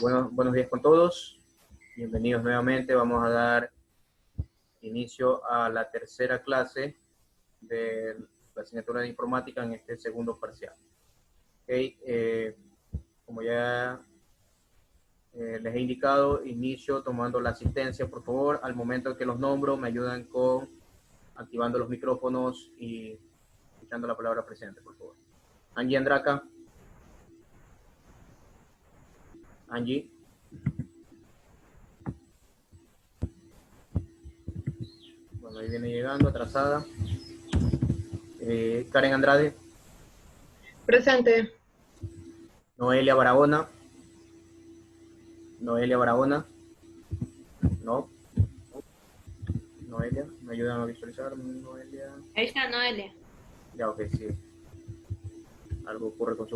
Buenos días con todos. Bienvenidos nuevamente. Vamos a dar inicio a la tercera clase de la asignatura de informática en este segundo parcial. Okay, como ya les he indicado, inicio tomando la asistencia. Por favor, al momento que los nombro, me ayudan con activando los micrófonos y escuchando la palabra presente, por favor. Angie Andraca. Angie. Bueno, ahí viene llegando, atrasada. Karen Andrade. Presente. Noelia Barahona. Noelia Barahona. No. Noelia, ¿me ayudan a visualizar? Noelia. Ahí está Noelia. Ya, ok, sí. Algo ocurre con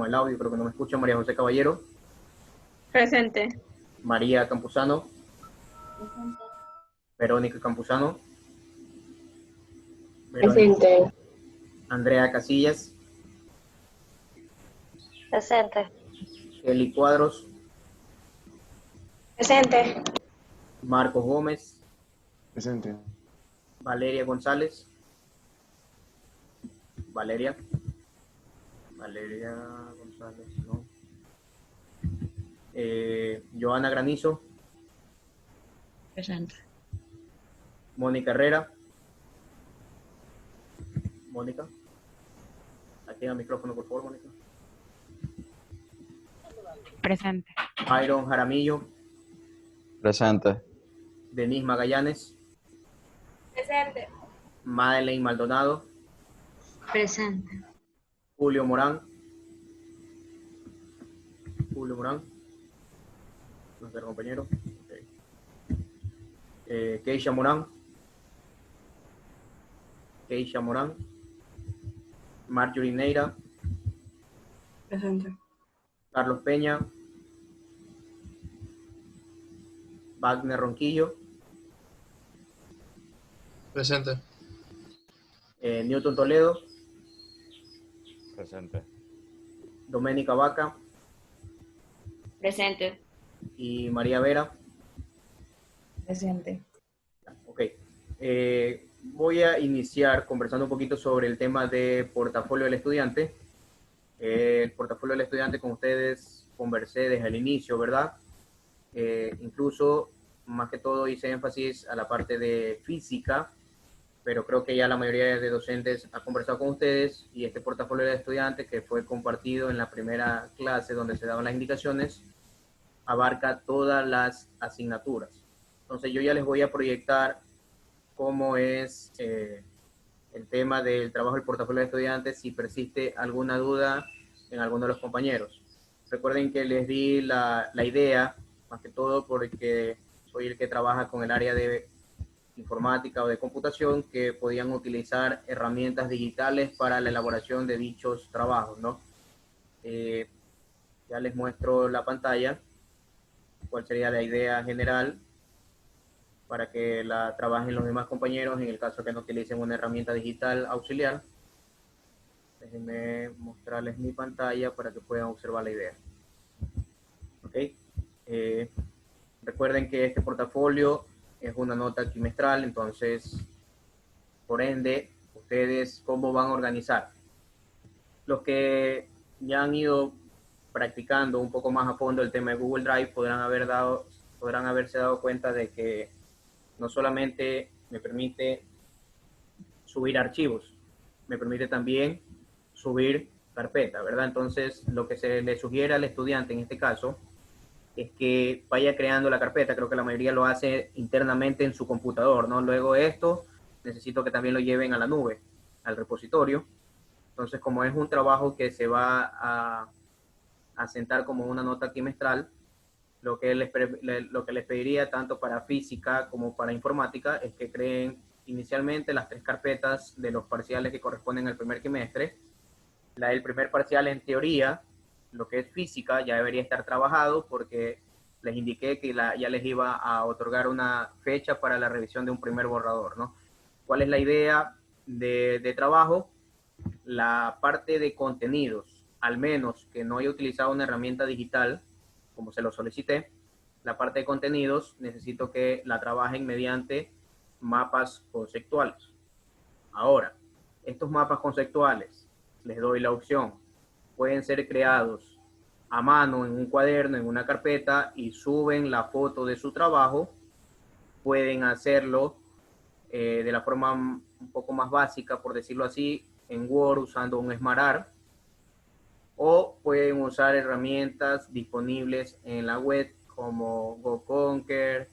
el audio, creo que no me escucha. María José Caballero. Presente. María Campuzano. Verónica Campuzano. Presente. Andrea Casillas. Presente. Kelly Cuadros. Presente. Marcos Gómez. Presente. Valeria González. Valeria González, no. Joana Granizo. Presente. Mónica Herrera. Mónica. Activa el micrófono, por favor, Mónica. Presente. Iron Jaramillo. Presente. Denise Magallanes. Presente. Madeleine Maldonado. Presente. Julio Morán. Nuestro compañero. Okay. Keisha Morán. Marjorie Neira. Presente. Carlos Peña. Wagner Ronquillo. Presente. Newton Toledo. Presente. Doménica Vaca. Presente. Y María Vera. Presente. Ok. Voy a iniciar conversando un poquito sobre el tema de portafolio del estudiante. El portafolio del estudiante con ustedes conversé desde el inicio, ¿verdad? Incluso, más que todo, hice énfasis a la parte de física, pero creo que ya la mayoría de docentes ha conversado con ustedes y este portafolio del estudiante que fue compartido en la primera clase donde se daban las indicaciones, abarca todas las asignaturas. Entonces yo ya les voy a proyectar cómo es el tema del trabajo del portafolio de estudiantes si persiste alguna duda en alguno de los compañeros. Recuerden que les di la idea, más que todo porque soy el que trabaja con el área de informática o de computación, que podían utilizar herramientas digitales para la elaboración de dichos trabajos, ¿no? Ya les muestro la pantalla, cuál sería la idea general para que la trabajen los demás compañeros en el caso que no utilicen una herramienta digital auxiliar. Déjenme mostrarles mi pantalla para que puedan observar la idea. Ok. Recuerden que este portafolio es una nota trimestral, entonces, por ende, ustedes cómo van a organizar. Los que ya han ido practicando un poco más a fondo el tema de Google Drive podrán haberse dado cuenta de que no solamente me permite subir archivos, me permite también subir carpeta, ¿verdad? Entonces, lo que se le sugiere al estudiante en este caso es que vaya creando la carpeta. Creo que la mayoría lo hace internamente en su computador, ¿no? Luego esto, necesito que también lo lleven a la nube, al repositorio. Entonces, como es un trabajo que se va a sentar como una nota trimestral, lo que les pediría tanto para física como para informática es que creen inicialmente las 3 carpetas de los parciales que corresponden al primer trimestre. La del primer parcial, en teoría, lo que es física, ya debería estar trabajado porque les indiqué que ya les iba a otorgar una fecha para la revisión de un primer borrador, ¿no? ¿Cuál es la idea de trabajo? La parte de contenidos al menos que no haya utilizado una herramienta digital, como se lo solicité, la parte de contenidos, necesito que la trabajen mediante mapas conceptuales. Ahora, estos mapas conceptuales, les doy la opción, pueden ser creados a mano en un cuaderno, en una carpeta, y suben la foto de su trabajo. Pueden hacerlo de la forma un poco más básica, por decirlo así, en Word usando un SmartArt, o pueden usar herramientas disponibles en la web como GoConquer,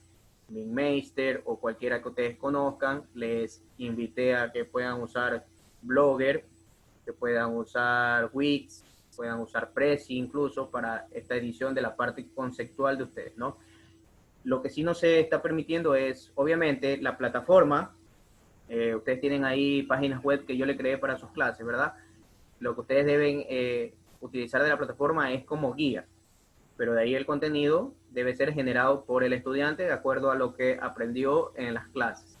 MindMeister o cualquiera que ustedes conozcan. Les invité a que puedan usar Blogger, que puedan usar Wix, puedan usar Prezi incluso para esta edición de la parte conceptual de ustedes, ¿no? Lo que sí no se está permitiendo es, obviamente, la plataforma. Ustedes tienen ahí páginas web que yo le creé para sus clases, ¿verdad? Lo que ustedes deben utilizar de la plataforma es como guía, pero de ahí el contenido debe ser generado por el estudiante de acuerdo a lo que aprendió en las clases.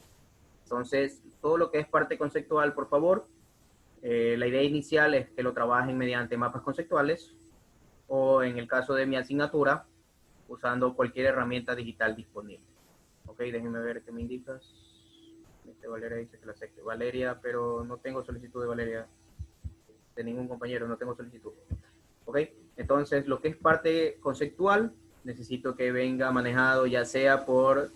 Entonces, todo lo que es parte conceptual, por favor, la idea inicial es que lo trabajen mediante mapas conceptuales o, en el caso de mi asignatura, usando cualquier herramienta digital disponible. Ok, déjenme ver qué me indicas. Valeria dice que la acepte. Valeria, pero no tengo solicitud de Valeria. De ningún compañero, no tengo solicitud. Ok, entonces lo que es parte conceptual, necesito que venga manejado ya sea por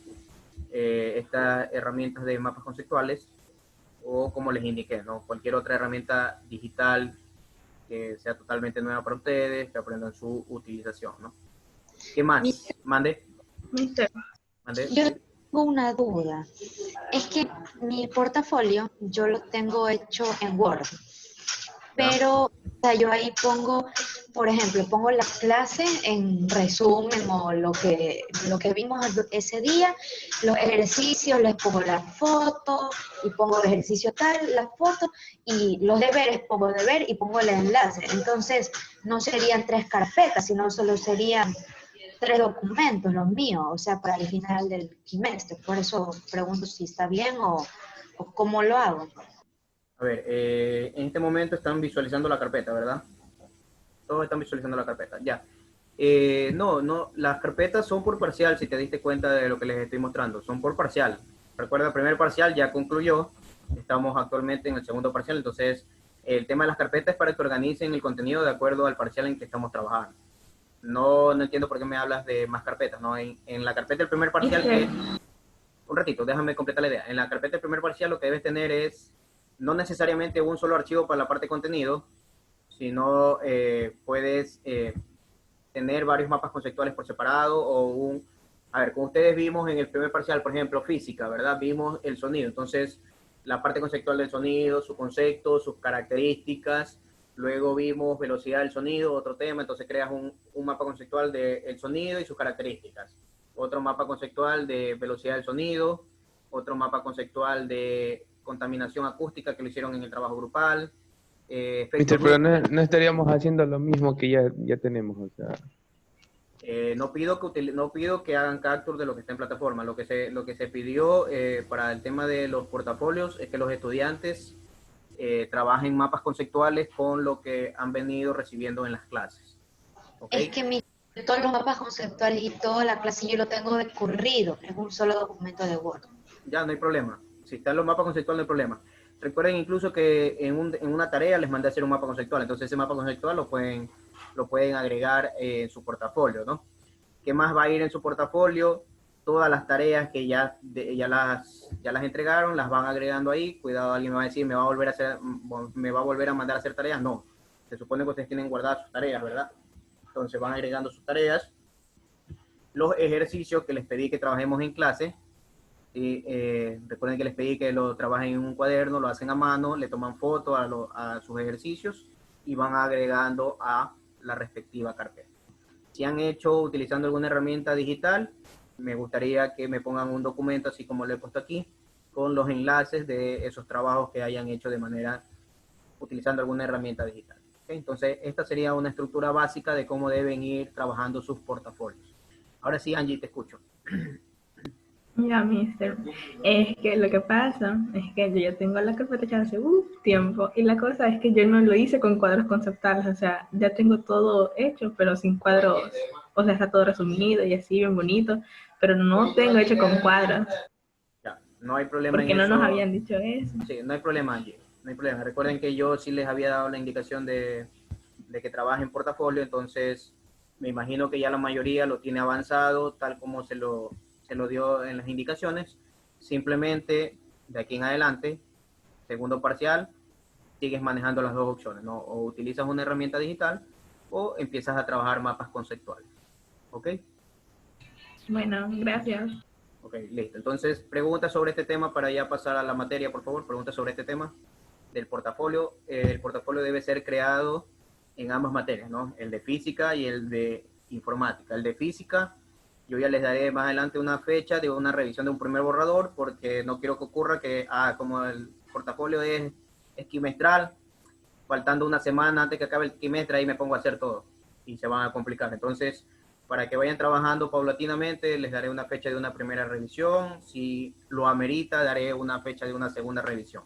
estas herramientas de mapas conceptuales o, como les indiqué, ¿no? Cualquier otra herramienta digital que sea totalmente nueva para ustedes, que aprendan su utilización, ¿no? ¿Qué más? Mande. Mister, Mande. Yo tengo una duda. Es que mi portafolio yo lo tengo hecho en Word, pero o sea, yo ahí pongo, por ejemplo, pongo la clase en resumen o lo que vimos ese día, los ejercicios, les pongo la foto y pongo el ejercicio tal, la foto, y los deberes pongo deber y pongo el enlace. Entonces, no serían 3 carpetas, sino solo serían 3 documentos, los míos, o sea, para el final del trimestre. Por eso pregunto si está bien o cómo lo hago. A ver, en este momento están visualizando la carpeta, ¿verdad? Todos están visualizando la carpeta, ya. No, las carpetas son por parcial, si te diste cuenta de lo que les estoy mostrando, son por parcial. Recuerda, el primer parcial ya concluyó, estamos actualmente en el segundo parcial, entonces el tema de las carpetas es para que organicen el contenido de acuerdo al parcial en que estamos trabajando. No entiendo por qué me hablas de más carpetas, ¿no? En la carpeta del primer parcial, un ratito, déjame completar la idea. En la carpeta del primer parcial lo que debes tener es no necesariamente un solo archivo para la parte de contenido, sino puedes tener varios mapas conceptuales por separado o un... A ver, como ustedes vimos en el primer parcial, por ejemplo, física, ¿verdad? Vimos el sonido, entonces la parte conceptual del sonido, su concepto, sus características. Luego vimos velocidad del sonido, otro tema, entonces creas un mapa conceptual del sonido y sus características. Otro mapa conceptual de velocidad del sonido, otro mapa conceptual de contaminación acústica que lo hicieron en el trabajo grupal. Mister, pero no estaríamos haciendo lo mismo que ya tenemos, o sea. No pido que hagan capture de lo que está en plataforma. Lo que se pidió para el tema de los portafolios es que los estudiantes trabajen mapas conceptuales con lo que han venido recibiendo en las clases. ¿Okay? Es que todos los mapas conceptuales y toda la clase yo lo tengo de corrido en un solo documento de Word. Ya, no hay problema. Si están los mapas conceptuales, no hay problema. Recuerden incluso que en una tarea les mandé a hacer un mapa conceptual, entonces ese mapa conceptual lo pueden agregar en su portafolio, ¿no? ¿Qué más va a ir en su portafolio? Todas las tareas que ya las entregaron, las van agregando ahí. Cuidado, alguien me va a decir, me va a volver a mandar a hacer tareas. No, se supone que ustedes tienen guardadas sus tareas, ¿verdad? Entonces van agregando sus tareas. Los ejercicios que les pedí que trabajemos en clase. Recuerden que les pedí que lo trabajen en un cuaderno, lo hacen a mano, le toman foto a sus ejercicios y van agregando a la respectiva carpeta. Si han hecho utilizando alguna herramienta digital, me gustaría que me pongan un documento, así como lo he puesto aquí, con los enlaces de esos trabajos que hayan hecho de manera utilizando alguna herramienta digital. ¿Okay? Entonces, esta sería una estructura básica de cómo deben ir trabajando sus portafolios. Ahora sí, Angie, te escucho. Mira, mister, es que lo que pasa es que yo ya tengo la carpeta hecha hace tiempo y la cosa es que yo no lo hice con cuadros conceptuales, o sea, ya tengo todo hecho, pero sin cuadros, o sea, está todo resumido y así bien bonito, pero no tengo hecho con cuadros, Ya, no hay problema en porque no nos eso. habían dicho eso. Sí, no hay problema, Angie. No hay problema. Recuerden que yo sí les había dado la indicación de que trabaje en portafolio, entonces me imagino que ya la mayoría lo tiene avanzado, tal como se lo dio en las indicaciones. Simplemente, de aquí en adelante, segundo parcial, sigues manejando las dos opciones, ¿no? O utilizas una herramienta digital o empiezas a trabajar mapas conceptuales. ¿Ok? Bueno, gracias. Ok, listo. Entonces, preguntas sobre este tema para ya pasar a la materia, por favor. Preguntas sobre este tema del portafolio. El portafolio debe ser creado en ambas materias, ¿no? El de física y el de informática. El de física, yo ya les daré más adelante una fecha de una revisión de un primer borrador, porque no quiero que ocurra que, como el portafolio es quimestral, faltando una semana antes que acabe el trimestre, ahí me pongo a hacer todo y se van a complicar. Entonces, para que vayan trabajando paulatinamente, les daré una fecha de una primera revisión. Si lo amerita, daré una fecha de una segunda revisión.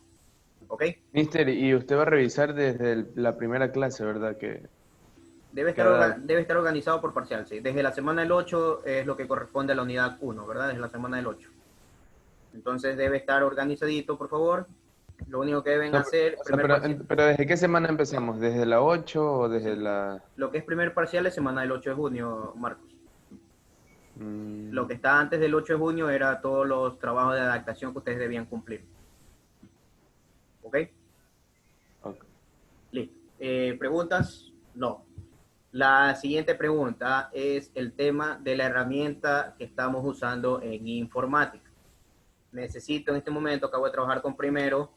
¿Ok? Mister, y usted va a revisar desde la primera clase, ¿verdad? Que cada... Debe estar organizado por parcial, sí. Desde la semana del 8 es lo que corresponde a la unidad 1, ¿verdad? Desde la semana del 8. Entonces debe estar organizadito, por favor. Lo único que deben No, hacer, o sea, pero ¿desde qué semana empezamos? ¿Desde la 8 o desde sí, la...? lo que es primer parcial es semana del 8 de junio, Marcos. Lo Mm, que está antes del 8 de junio era todos los trabajos de adaptación que ustedes debían cumplir. ¿Ok? ok. Listo. ¿Preguntas? No. La siguiente pregunta es el tema de la herramienta que estamos usando en informática. Necesito en este momento, acabo de trabajar con primero,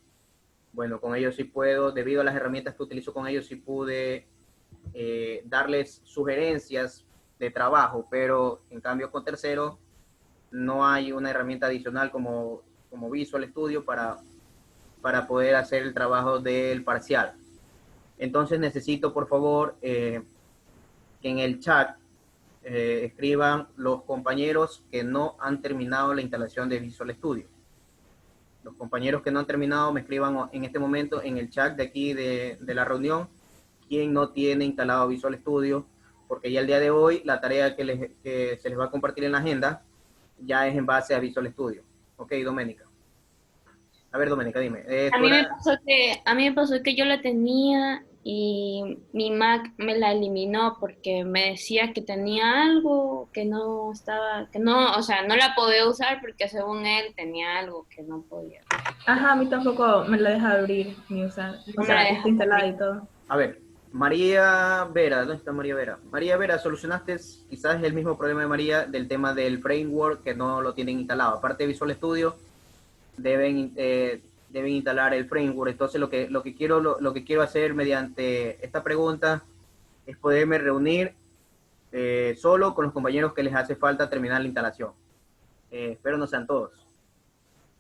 bueno, con ellos sí puedo, debido a las herramientas que utilizo con ellos sí pude darles sugerencias de trabajo, pero en cambio con tercero no hay una herramienta adicional como Visual Studio para poder hacer el trabajo del parcial. Entonces necesito, por favor, que en el chat escriban los compañeros que no han terminado la instalación de Visual Studio. Los compañeros que no han terminado me escriban en este momento en el chat de aquí de la reunión quién no tiene instalado Visual Studio, porque ya el día de hoy la tarea que se les va a compartir en la agenda ya es en base a Visual Studio. Ok, Doménica. A ver, Doménica, dime. A mí me pasó que yo la tenía y mi Mac me la eliminó porque me decía que tenía algo que no estaba, que no, o sea, no la podía usar porque según él tenía algo que no podía. Ajá, a mí tampoco me la deja abrir ni usar, o No me la sea, deja está instalada abrir. y todo. A ver, María Vera, ¿dónde está María Vera? María Vera, solucionaste quizás el mismo problema de María del tema del framework que no lo tienen instalado. Aparte de Visual Studio, deben instalar el framework. Entonces lo que quiero hacer mediante esta pregunta es poderme reunir solo con los compañeros que les hace falta terminar la instalación. Espero no sean todos.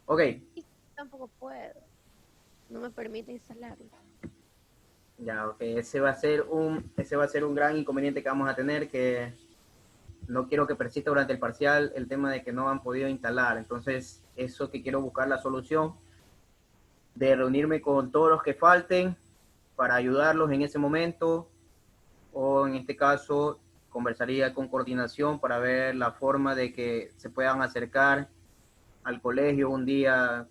Ok. Tampoco puedo. No me permite instalarlo. Ya, ok. Ese va a ser un gran inconveniente que vamos a tener, que no quiero que persista durante el parcial el tema de que no han podido instalar. Entonces, eso que quiero buscar la solución de reunirme con todos los que falten para ayudarlos en ese momento, o en este caso conversaría con coordinación para ver la forma de que se puedan acercar al colegio un día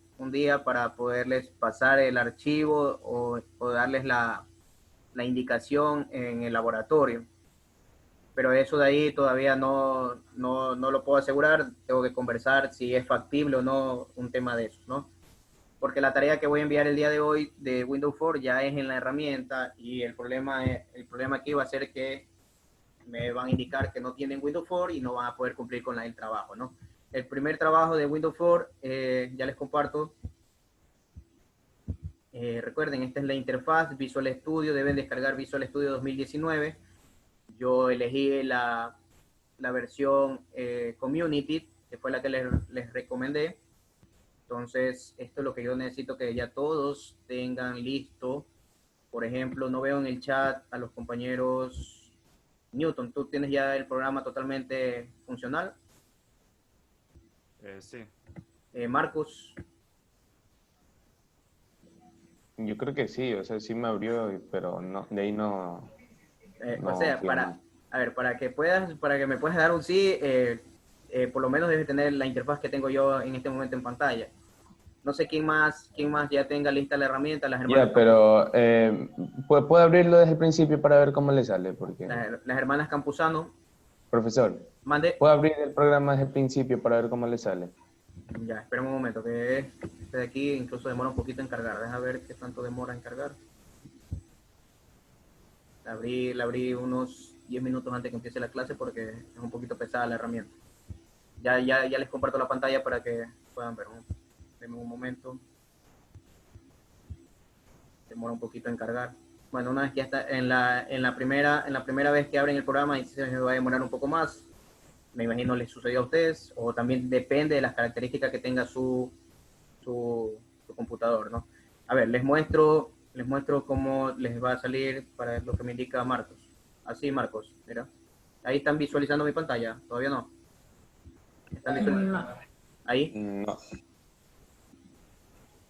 para poderles pasar el archivo o darles la indicación en el laboratorio. Pero eso de ahí todavía no lo puedo asegurar, tengo que conversar si es factible o no un tema de eso, ¿no? Porque la tarea que voy a enviar el día de hoy de Windows 4 ya es en la herramienta y el problema aquí va a ser que me van a indicar que no tienen Windows 4 y no van a poder cumplir con el trabajo, ¿no? El primer trabajo de Windows 4, ya les comparto. Recuerden, esta es la interfaz Visual Studio, deben descargar Visual Studio 2019. Yo elegí la versión Community, que fue la que les recomendé. Entonces, esto es lo que yo necesito que ya todos tengan listo. Por ejemplo, no veo en el chat a los compañeros. Newton, ¿tú tienes ya el programa totalmente funcional? Sí. Marcos. Yo creo que sí, o sea, sí me abrió, pero no, de ahí no. O sea, a ver, para que me puedas dar un sí, por lo menos debes tener la interfaz que tengo yo en este momento en pantalla. No sé quién más ya tenga lista la herramienta, las hermanas. Ya, pero ¿puedo abrirlo desde el principio para ver cómo le sale? Porque, las hermanas Campuzano. profesor, Mande. ¿puedo abrir el programa desde el principio para ver cómo le sale? Ya, espera un momento, que este de aquí incluso demora un poquito en cargar. Deja ver qué tanto demora en cargar. La abrí unos 10 minutos antes que empiece la clase porque es un poquito pesada la herramienta. Ya les comparto la pantalla para que puedan ver. Denme un momento. Demora un poquito en cargar. Bueno, una vez que ya está en la primera vez que abren el programa, y se va a demorar un poco más. Me imagino les sucedió a ustedes, o también depende de las características que tenga su computador, ¿no? A ver, les muestro cómo les va a salir para lo que me indica Marcos. Así, Marcos, mira. Ahí están visualizando mi pantalla, ¿todavía no? ¿Están visualizando? No. ¿Ahí? No.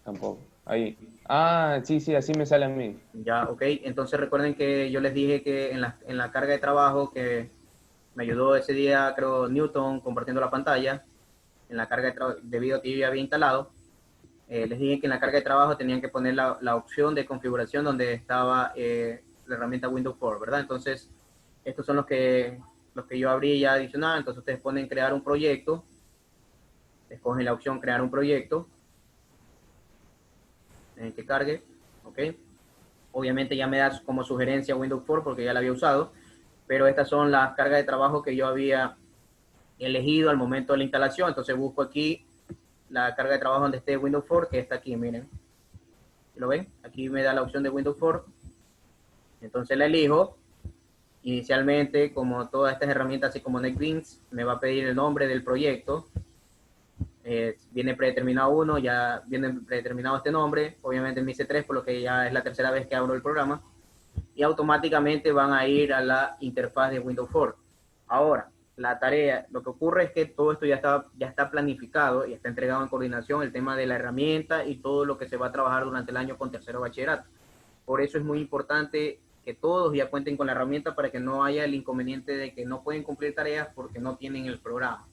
Tampoco. Ahí. Ah, sí, así me sale a mí. Ya, ok. Entonces recuerden que yo les dije que en la carga de trabajo que me ayudó ese día, creo, Newton compartiendo la pantalla, en la carga de trabajo, debido a que yo ya había instalado, les dije que en la carga de trabajo tenían que poner la opción de configuración donde estaba la herramienta Windows 4, ¿verdad? Entonces, estos son los que yo abrí ya adicional. Entonces ustedes ponen crear un proyecto, escogen la opción crear un proyecto, en que cargue, ¿ok? Obviamente ya me da como sugerencia Windows 4 porque ya la había usado, pero estas son las cargas de trabajo que yo había elegido al momento de la instalación. Entonces busco aquí la carga de trabajo donde esté Windows 4, que está aquí, miren. ¿Lo ven? Aquí me da la opción de Windows 4. Entonces la elijo. Inicialmente, como todas estas herramientas, así como NetBeans, me va a pedir el nombre del proyecto. Viene predeterminado uno, ya viene predeterminado este nombre. Obviamente me hice 3, por lo que ya es la tercera vez que abro el programa. Y automáticamente van a ir a la interfaz de Windows 4. Ahora, la tarea, lo que ocurre es que todo esto ya está planificado y está entregado en coordinación, el tema de la herramienta y todo lo que se va a trabajar durante el año con tercero bachillerato. Por eso es muy importante que todos ya cuenten con la herramienta para que no haya el inconveniente de que no pueden cumplir tareas porque no tienen el programa.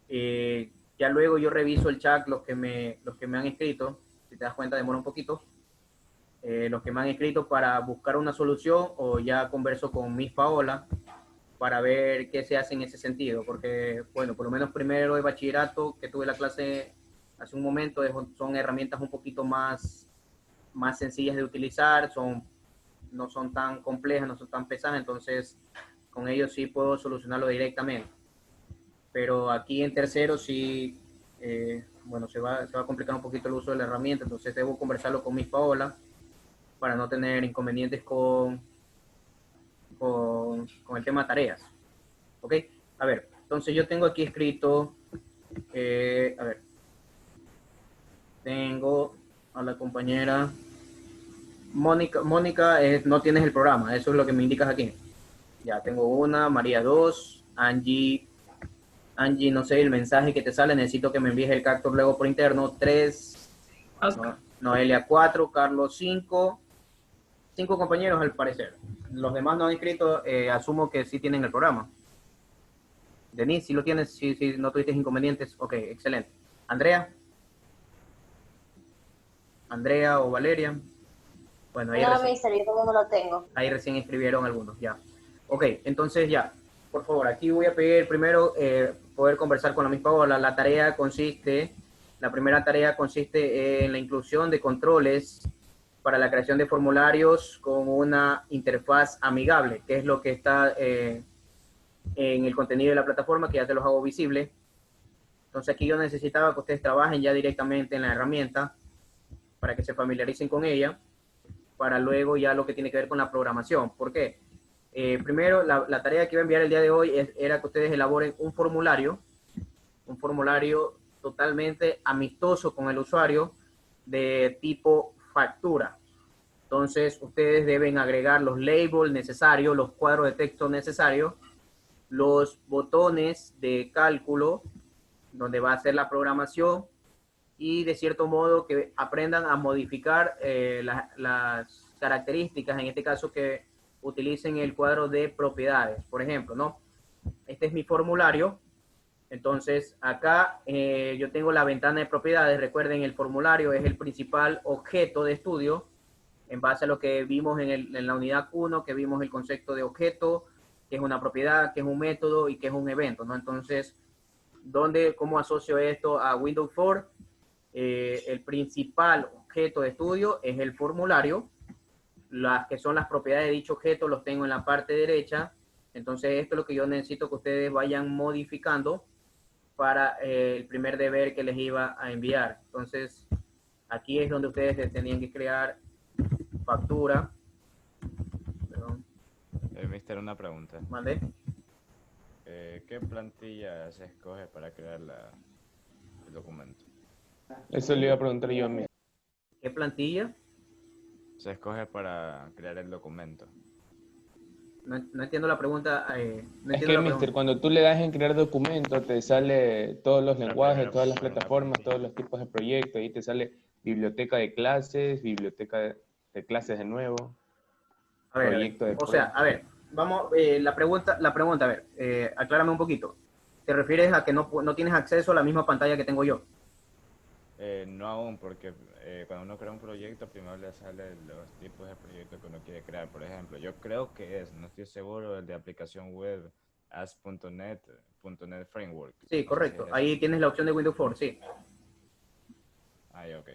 Ya luego yo reviso el chat, los que me han escrito, si te das cuenta demora un poquito, los que me han escrito para buscar una solución, o ya converso con Miss Paola para ver qué se hace en ese sentido, porque, bueno, por lo menos primero de bachillerato, que tuve la clase hace un momento, son herramientas un poquito más sencillas de utilizar, no son tan complejas, no son tan pesadas, entonces con ellos sí puedo solucionarlo directamente. Pero aquí en tercero sí, bueno, se va a complicar un poquito el uso de la herramienta, entonces debo conversarlo con Miss Paola para no tener inconvenientes con el tema de tareas. ¿Ok? A ver, entonces yo tengo aquí escrito, a ver, tengo a la compañera Mónica, no tienes el programa, eso es lo que me indicas aquí. Ya tengo una, María 2, Angie, no sé, el mensaje que te sale, necesito que me envíes el capture luego por interno, 3, Noelia 4, Carlos 5 compañeros al parecer. Los demás no han escrito, asumo que sí tienen el programa. Denise, si lo tienes, si no tuviste inconvenientes, ok, excelente. Andrea o Valeria. Bueno, ahí no lo tengo. Ahí recién escribieron algunos, ya. Ok, entonces ya, por favor, aquí voy a pedir primero poder conversar con la misma Paola. La primera tarea consiste en la inclusión de controles para la creación de formularios con una interfaz amigable, que es lo que está en el contenido de la plataforma, que ya te los hago visible. Entonces aquí yo necesitaba que ustedes trabajen ya directamente en la herramienta para que se familiaricen con ella, para luego ya lo que tiene que ver con la programación. ¿Por qué? Primero, la tarea que iba a enviar el día de hoy era que ustedes elaboren un formulario totalmente amistoso con el usuario, de tipo factura. Entonces, ustedes deben agregar los labels necesarios, los cuadros de texto necesarios, los botones de cálculo donde va a ser la programación y de cierto modo que aprendan a modificar las características, en este caso que utilicen el cuadro de propiedades. Por ejemplo, ¿no? Este es mi formulario. Entonces, acá yo tengo la ventana de propiedades. Recuerden, el formulario es el principal objeto de estudio en base a lo que vimos en la unidad 1, que vimos el concepto de objeto, que es una propiedad, que es un método y que es un evento, ¿no? Entonces, ¿cómo asocio esto a Windows 4? El principal objeto de estudio es el formulario. Las que son las propiedades de dicho objeto los tengo en la parte derecha. Entonces, esto es lo que yo necesito que ustedes vayan modificando para el primer deber que les iba a enviar. Entonces, aquí es donde ustedes tenían que crear factura. Perdón. Mister, una pregunta. ¿Mande? ¿Qué plantilla se escoge para crear el documento? Eso le iba a preguntar yo a mí. ¿Qué plantilla? Se escoge para crear el documento. No entiendo la pregunta. Es que, mister, cuando tú le das en crear documento, te sale todos los lenguajes, todas las plataformas, todos los tipos de proyectos, ahí te sale biblioteca de clases, biblioteca de clases de nuevo, a ver, proyecto de... O sea, a ver, vamos, la pregunta, a ver, aclárame un poquito. ¿Te refieres a que no tienes acceso a la misma pantalla que tengo yo? No aún, porque cuando uno crea un proyecto, primero le salen los tipos de proyectos que uno quiere crear. Por ejemplo, yo creo que no estoy seguro, el de aplicación web as.net Framework. Sí, correcto. Ahí tienes la opción de Windows 4, sí. Ahí, ok.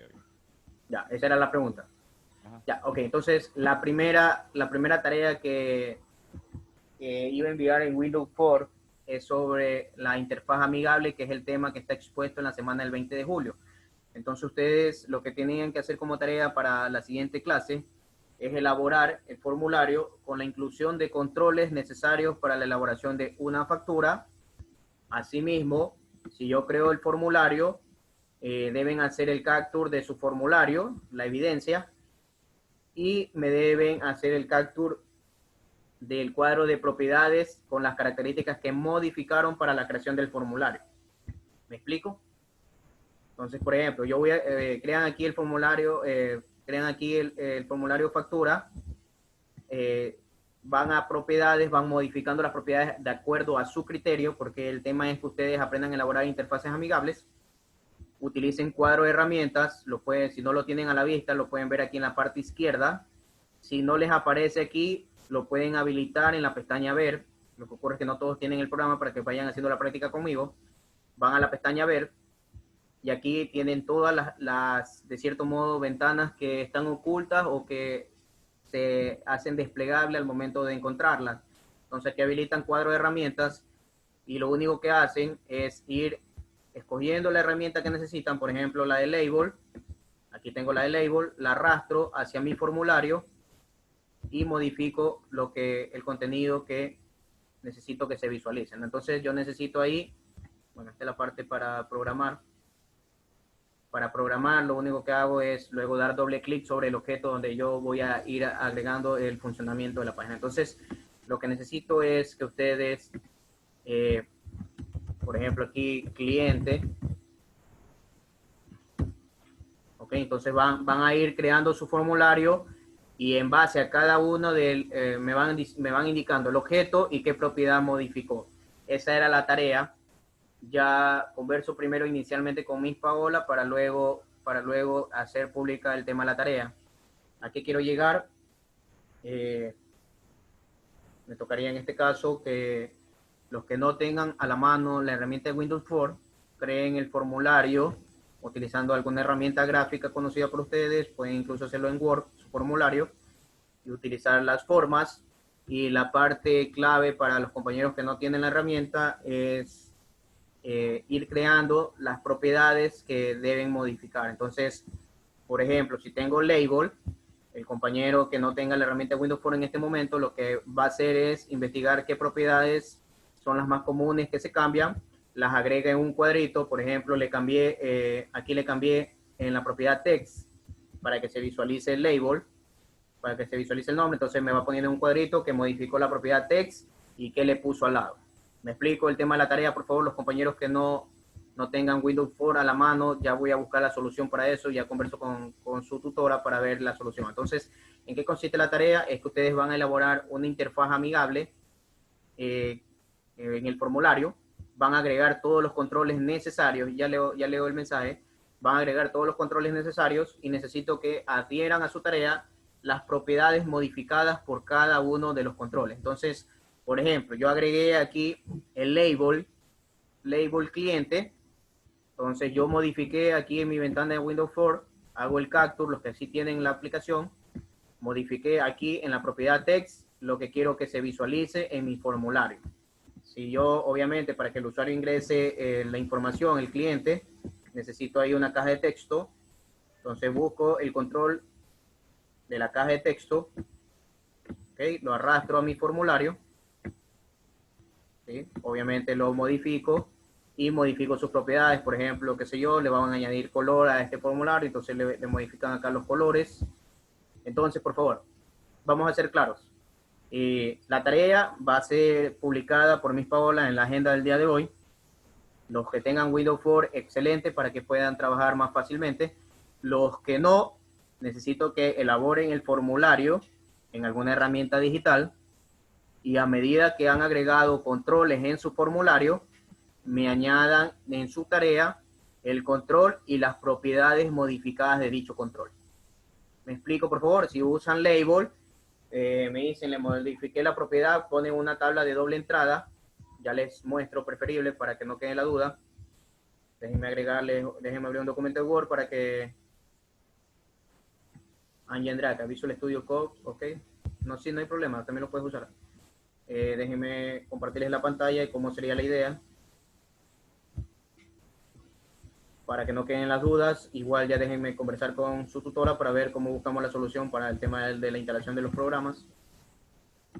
Ya, esa era la pregunta. Ajá. Ya, ok. Entonces, la primera tarea que iba a enviar en Windows 4 es sobre la interfaz amigable, que es el tema que está expuesto en la semana del 20 de julio. Entonces ustedes lo que tenían que hacer como tarea para la siguiente clase es elaborar el formulario con la inclusión de controles necesarios para la elaboración de una factura. Asimismo, si yo creo el formulario, deben hacer el capture de su formulario, la evidencia, y me deben hacer el capture del cuadro de propiedades con las características que modificaron para la creación del formulario. ¿Me explico? Entonces, por ejemplo, yo crean aquí el formulario, el formulario factura, van a propiedades, van modificando las propiedades de acuerdo a su criterio, porque el tema es que ustedes aprendan a elaborar interfaces amigables, utilicen cuadro de herramientas, si no lo tienen a la vista, lo pueden ver aquí en la parte izquierda. Si no les aparece aquí, lo pueden habilitar en la pestaña ver. Lo que ocurre es que no todos tienen el programa para que vayan haciendo la práctica conmigo. Van a la pestaña ver. Y aquí tienen todas las, de cierto modo, ventanas que están ocultas o que se hacen desplegables al momento de encontrarlas. Entonces aquí habilitan cuadro de herramientas y lo único que hacen es ir escogiendo la herramienta que necesitan, por ejemplo la de label. Aquí tengo la de label, la arrastro hacia mi formulario y modifico el contenido que necesito que se visualicen. Entonces yo necesito ahí, bueno, esta es la parte para programar. Para programar, lo único que hago es luego dar doble clic sobre el objeto donde yo voy a ir agregando el funcionamiento de la página. Entonces, lo que necesito es que ustedes, por ejemplo, aquí, cliente. Ok, entonces van a ir creando su formulario y en base a cada uno me van indicando el objeto y qué propiedad modificó. Esa era la tarea. Ya converso primero inicialmente con Miss Paola para luego hacer pública el tema de la tarea. ¿A qué quiero llegar? Me tocaría en este caso que los que no tengan a la mano la herramienta de Windows 4, creen el formulario utilizando alguna herramienta gráfica conocida por ustedes, pueden incluso hacerlo en Word, su formulario, y utilizar las formas. Y la parte clave para los compañeros que no tienen la herramienta es ir creando las propiedades que deben modificar. Entonces, por ejemplo, si tengo label, el compañero que no tenga la herramienta Windows 4 en este momento, lo que va a hacer es investigar qué propiedades son las más comunes que se cambian, las agrega en un cuadrito. Por ejemplo, aquí le cambié en la propiedad text para que se visualice el label, para que se visualice el nombre. Entonces me va poniendo un cuadrito que modificó la propiedad text y que le puso al lado. ¿Me explico el tema de la tarea? Por favor, los compañeros que no no tengan Windows 4 a la mano, ya voy a buscar la solución para eso, ya converso con su tutora para ver la solución. Entonces, ¿en qué consiste la tarea? Es que ustedes van a elaborar una interfaz amigable en el formulario, van a agregar todos los controles necesarios, ya leo el mensaje, van a agregar todos los controles necesarios y necesito que adhieran a su tarea las propiedades modificadas por cada uno de los controles. Entonces, por ejemplo, yo agregué aquí el label cliente. Entonces yo modifiqué aquí en mi ventana de Windows 4, hago el capture, los que sí tienen la aplicación, modifiqué aquí en la propiedad text lo que quiero que se visualice en mi formulario. Si yo, obviamente, para que el usuario ingrese la información, el cliente, necesito ahí una caja de texto. Entonces busco el control de la caja de texto, ¿okay? Lo arrastro a mi formulario, ¿sí? Obviamente lo modifico y modifico sus propiedades. Por ejemplo, qué sé yo, le van a añadir color a este formulario, entonces le modifican acá los colores. Entonces, por favor, vamos a ser claros. La tarea va a ser publicada por Miss Paola en la agenda del día de hoy. Los que tengan Windows 4, excelente, para que puedan trabajar más fácilmente. Los que no, necesito que elaboren el formulario en alguna herramienta digital y a medida que han agregado controles en su formulario, me añadan en su tarea el control y las propiedades modificadas de dicho control. Me explico, por favor. Si usan label, me dicen, le modifiqué la propiedad, ponen una tabla de doble entrada. Ya les muestro preferible para que no quede la duda. Déjenme abrir un documento de Word para que... Angie Andrade, Visual Studio Code, ok. No, sí, no hay problema, también lo puedes usar. Déjenme compartirles la pantalla y cómo sería la idea. Para que no queden las dudas, igual ya déjenme conversar con su tutora para ver cómo buscamos la solución para el tema de la instalación de los programas.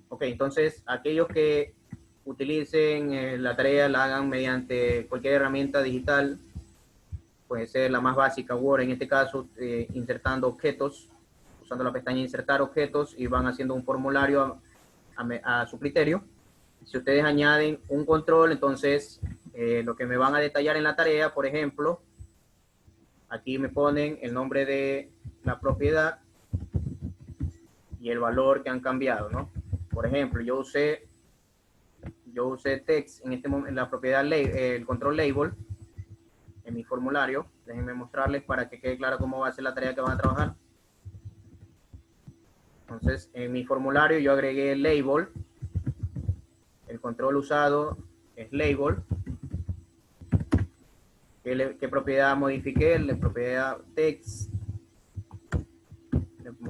Ok, entonces aquellos que utilicen la tarea, la hagan mediante cualquier herramienta digital, puede ser la más básica, Word en este caso, insertando objetos, usando la pestaña insertar objetos y van haciendo un formulario a su criterio. Si ustedes añaden un control, entonces lo que me van a detallar en la tarea, por ejemplo, aquí me ponen el nombre de la propiedad y el valor que han cambiado, ¿no? Por ejemplo, yo usé text en este momento, en la propiedad el control label en mi formulario. Déjenme mostrarles para que quede claro cómo va a ser la tarea que van a trabajar. Entonces, en mi formulario yo agregué el label. El control usado es label. ¿Qué propiedad modifiqué? La propiedad text.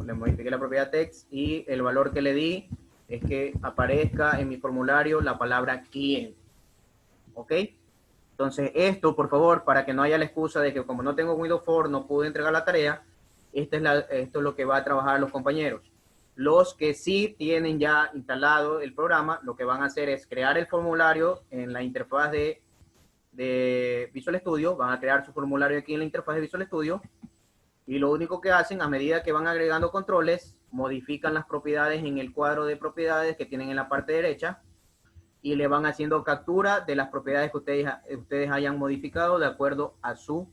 Le modifiqué la propiedad text y el valor que le di es que aparezca en mi formulario la palabra cliente. ¿Ok? Entonces, esto, por favor, para que no haya la excusa de que como no tengo Windows 4 no pude entregar la tarea, esto es lo que va a trabajar los compañeros. Los que sí tienen ya instalado el programa, lo que van a hacer es crear el formulario en la interfaz de Visual Studio, van a crear su formulario aquí en la interfaz de Visual Studio, y lo único que hacen a medida que van agregando controles, modifican las propiedades en el cuadro de propiedades que tienen en la parte derecha, y le van haciendo captura de las propiedades que ustedes hayan modificado de acuerdo a su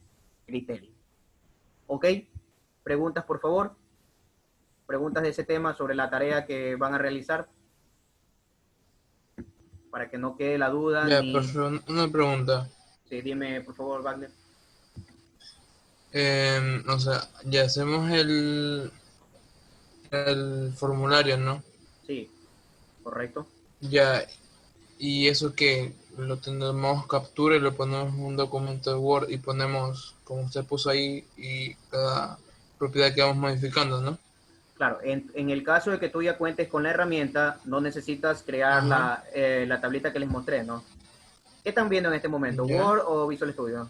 criterio. ¿Ok? ¿Preguntas, por favor? ¿Preguntas de ese tema sobre la tarea que van a realizar? Para que no quede la duda. Ya, pero una pregunta. Sí, dime, por favor, Wagner. O sea, ya hacemos el formulario, ¿no? Sí, correcto. Ya, y eso que lo tenemos captura y lo ponemos en un documento de Word y ponemos, como usted puso ahí, y cada propiedad que vamos modificando, ¿no? Claro, en el caso de que tú ya cuentes con la herramienta, no necesitas crear la tablita que les mostré, ¿no? ¿Qué están viendo en este momento? Ya. ¿Word o Visual Studio?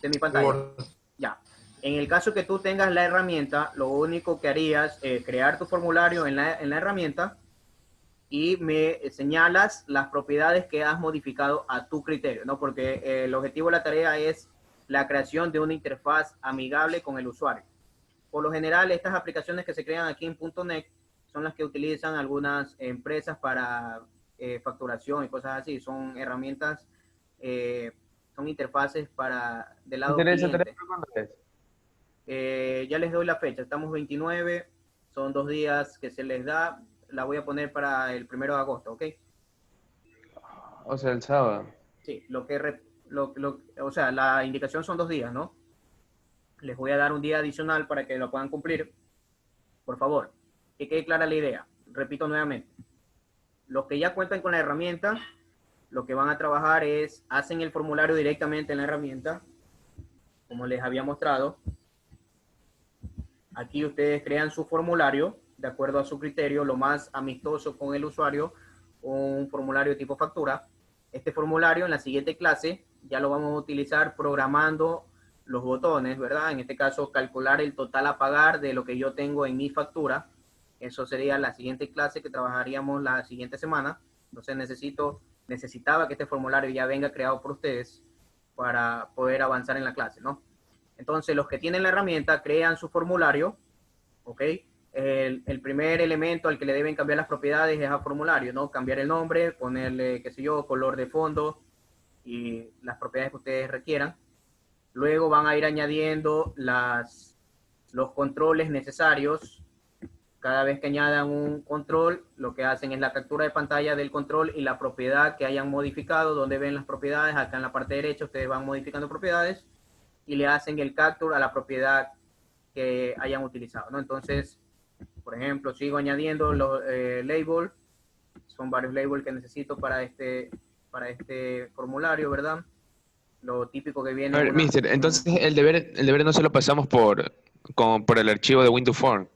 De mi pantalla. Word. Ya. En el caso que tú tengas la herramienta, lo único que harías es crear tu formulario en la herramienta y me señalas las propiedades que has modificado a tu criterio, ¿no? Porque el objetivo de la tarea es la creación de una interfaz amigable con el usuario. Por lo general, estas aplicaciones que se crean aquí en .NET son las que utilizan algunas empresas para facturación y cosas así. Son herramientas son interfaces para del lado ¿Interesa cliente. cuándo es? Ya les doy la fecha, estamos 29, son 2 días que se les da, la voy a poner para el 1 de agosto, ¿ok? O sea, el sábado. Sí, o sea, la indicación son 2 días, ¿no? Les voy a dar un día adicional para que lo puedan cumplir. Por favor, que quede clara la idea. Repito nuevamente. Los que ya cuentan con la herramienta, lo que van a trabajar es, hacen el formulario directamente en la herramienta, como les había mostrado. Aquí ustedes crean su formulario, de acuerdo a su criterio, lo más amistoso con el usuario, un formulario tipo factura. Este formulario en la siguiente clase ya lo vamos a utilizar programando los botones, ¿verdad? En este caso, calcular el total a pagar de lo que yo tengo en mi factura. Eso sería la siguiente clase que trabajaríamos la siguiente semana. Entonces necesitaba que este formulario ya venga creado por ustedes para poder avanzar en la clase, ¿no? Entonces, los que tienen la herramienta crean su formulario, ¿ok? El primer elemento al que le deben cambiar las propiedades es al formulario, ¿no? Cambiar el nombre, ponerle, qué sé yo, color de fondo y las propiedades que ustedes requieran. Luego van a ir añadiendo los controles necesarios. Cada vez que añadan un control, lo que hacen es la captura de pantalla del control y la propiedad que hayan modificado, donde ven las propiedades. Acá en la parte derecha ustedes van modificando propiedades y le hacen el capture a la propiedad que hayan utilizado, ¿no? Entonces, por ejemplo, sigo añadiendo los labels. Son varios labels que necesito para este formulario, ¿verdad? Lo típico que viene... A ver, mister, entonces el deber no se lo pasamos por el archivo de Windows Form.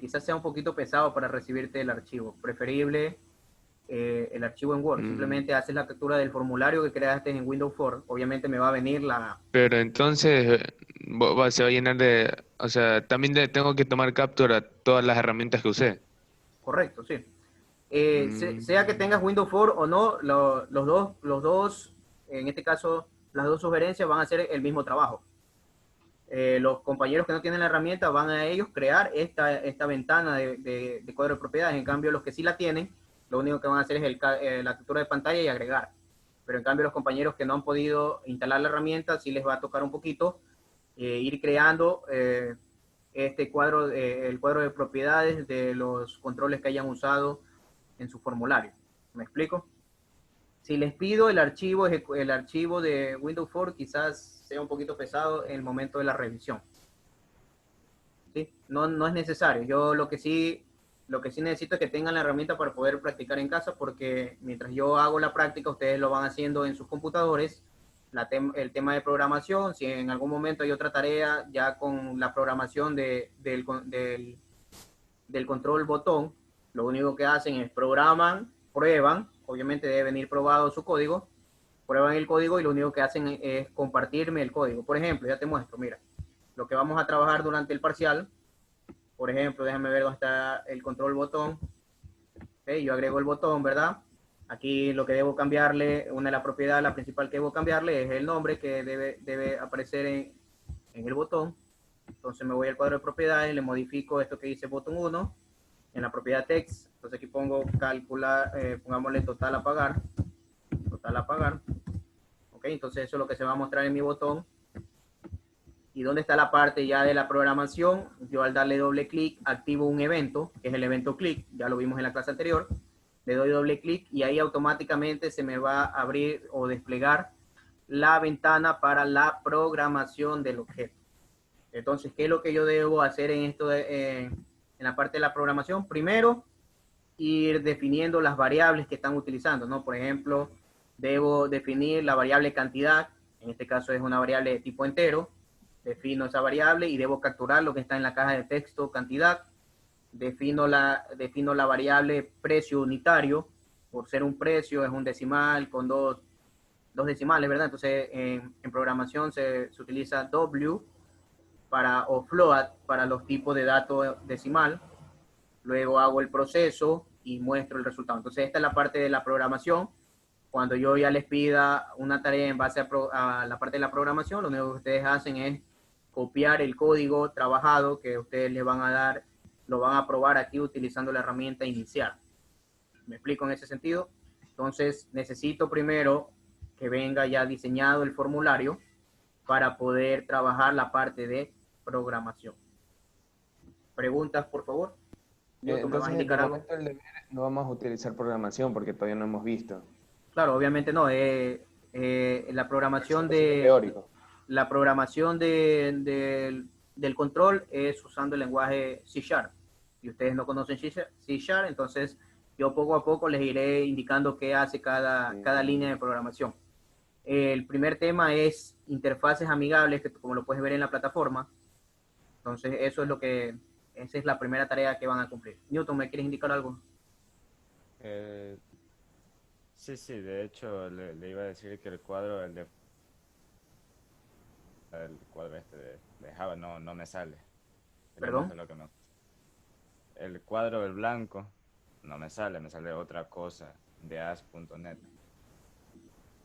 Quizás sea un poquito pesado para recibirte el archivo. Preferible el archivo en Word. Simplemente haces la captura del formulario que creaste en Windows Form. Obviamente me va a venir la... Pero entonces se va a llenar de... O sea, también tengo que tomar captura todas las herramientas que usé. Correcto, sí. Sea que tengas Windows Form o no, los dos, en este caso, las dos sugerencias van a hacer el mismo trabajo. Los compañeros que no tienen la herramienta van a ellos crear esta ventana de cuadro de propiedades. En cambio, los que sí la tienen, lo único que van a hacer es la captura de pantalla y agregar. Pero en cambio, los compañeros que no han podido instalar la herramienta, sí les va a tocar un poquito ir creando el cuadro de propiedades de los controles que hayan usado en su formulario. ¿Me explico? Si les pido el archivo de Windows Form, quizás sea un poquito pesado en el momento de la revisión. ¿Sí? No es necesario. Yo lo que sí necesito es que tengan la herramienta para poder practicar en casa, porque mientras yo hago la práctica, ustedes lo van haciendo en sus computadores. El tema de programación, si en algún momento hay otra tarea ya con la programación del control botón, lo único que hacen es programan, prueban, obviamente debe venir probado su código, prueban el código y lo único que hacen es compartirme el código. Por ejemplo, ya te muestro, mira, lo que vamos a trabajar durante el parcial. Por ejemplo, déjame ver dónde está el control botón. Okay, yo agrego el botón, ¿verdad? Aquí lo que debo cambiarle, una de las propiedades, la principal que debo cambiarle es el nombre que debe aparecer en el botón. Entonces me voy al cuadro de propiedades, le modifico esto que dice botón 1 en la propiedad text. Entonces aquí pongo calcular, pongámosle total a pagar. Total a pagar. Ok, entonces eso es lo que se va a mostrar en mi botón. ¿Y dónde está la parte ya de la programación? Yo al darle doble clic activo un evento, que es el evento click, ya lo vimos en la clase anterior. Le doy doble clic y ahí automáticamente se me va a abrir o desplegar la ventana para la programación del objeto. Entonces, ¿qué es lo que yo debo hacer en la parte de la programación? Primero, ir definiendo las variables que están utilizando, ¿no? Por ejemplo, debo definir la variable cantidad, en este caso es una variable de tipo entero. Defino esa variable y debo capturar lo que está en la caja de texto cantidad. Defino la variable precio unitario. Por ser un precio es un decimal con dos decimales, ¿verdad? Entonces en programación se utiliza W o float para los tipos de dato decimal. Luego hago el proceso y muestro el resultado. Entonces esta es la parte de la programación. Cuando yo ya les pida una tarea en base a la parte de la programación, lo único que ustedes hacen es copiar el código trabajado que ustedes les van a dar, lo van a probar aquí utilizando la herramienta iniciar. ¿Me explico en ese sentido? Entonces necesito primero que venga ya diseñado el formulario para poder trabajar la parte de programación. ¿Preguntas, por favor? Newton, ¿me vas a Entonces, en el indicar algo? momento del deber no vamos a utilizar programación porque todavía no hemos visto. Claro, obviamente no. La programación Teórico. la programación del control es usando el lenguaje C#. Si ustedes no conocen C#, entonces yo poco a poco les iré indicando qué hace cada línea de programación. El primer tema es interfaces amigables, que como lo puedes ver en la plataforma. Entonces esa es la primera tarea que van a cumplir. Newton, ¿me quieres indicar algo? Sí, de hecho le iba a decir que el cuadro, el cuadro este de Java no me sale. ¿Perdón? El cuadro del blanco no me sale otra cosa de as.net.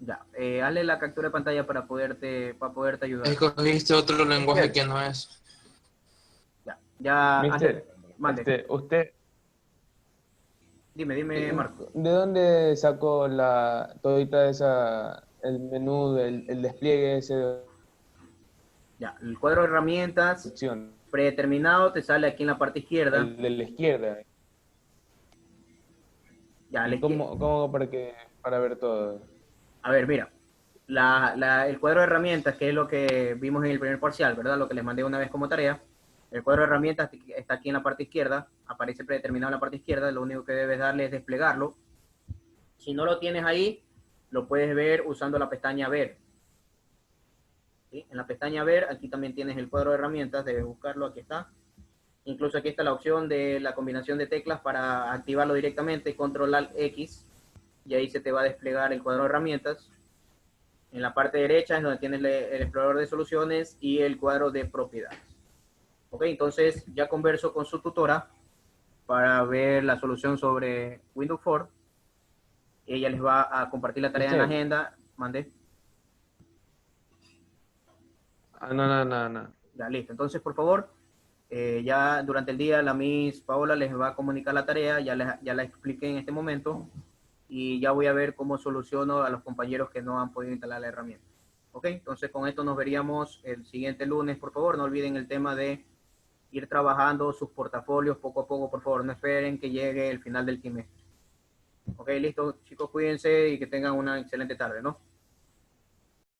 Ya, hazle la captura de pantalla para poderte ayudar. Escogiste otro lenguaje que no es. Ya, Mister, mande. usted... Dime, Marco. ¿De dónde sacó todita el menú, el despliegue ese? Ya, el cuadro de herramientas predeterminado te sale aquí en la parte izquierda. El de la izquierda. Ya, ¿Y cómo para ver todo? A ver, mira, el cuadro de herramientas, que es lo que vimos en el primer parcial, ¿verdad? Lo que les mandé una vez como tarea. El cuadro de herramientas está aquí en la parte izquierda, aparece predeterminado en la parte izquierda, lo único que debes darle es desplegarlo. Si no lo tienes ahí, lo puedes ver usando la pestaña Ver. ¿Sí? En la pestaña Ver, aquí también tienes el cuadro de herramientas, debes buscarlo, aquí está. Incluso aquí está la opción de la combinación de teclas para activarlo directamente, Control-Alt-X, y ahí se te va a desplegar el cuadro de herramientas. En la parte derecha es donde tienes el explorador de soluciones y el cuadro de propiedades. Ok, entonces ya converso con su tutora para ver la solución sobre Windows 4. Ella les va a compartir la tarea en la agenda. Mande. No. Ya, listo. Entonces, por favor, ya durante el día la Miss Paola les va a comunicar la tarea, ya la expliqué en este momento, y ya voy a ver cómo soluciono a los compañeros que no han podido instalar la herramienta. Ok, entonces con esto nos veríamos el siguiente lunes. Por favor, no olviden el tema de ir trabajando sus portafolios poco a poco, por favor, no esperen que llegue el final del trimestre. Ok, listo, chicos, cuídense y que tengan una excelente tarde, ¿no?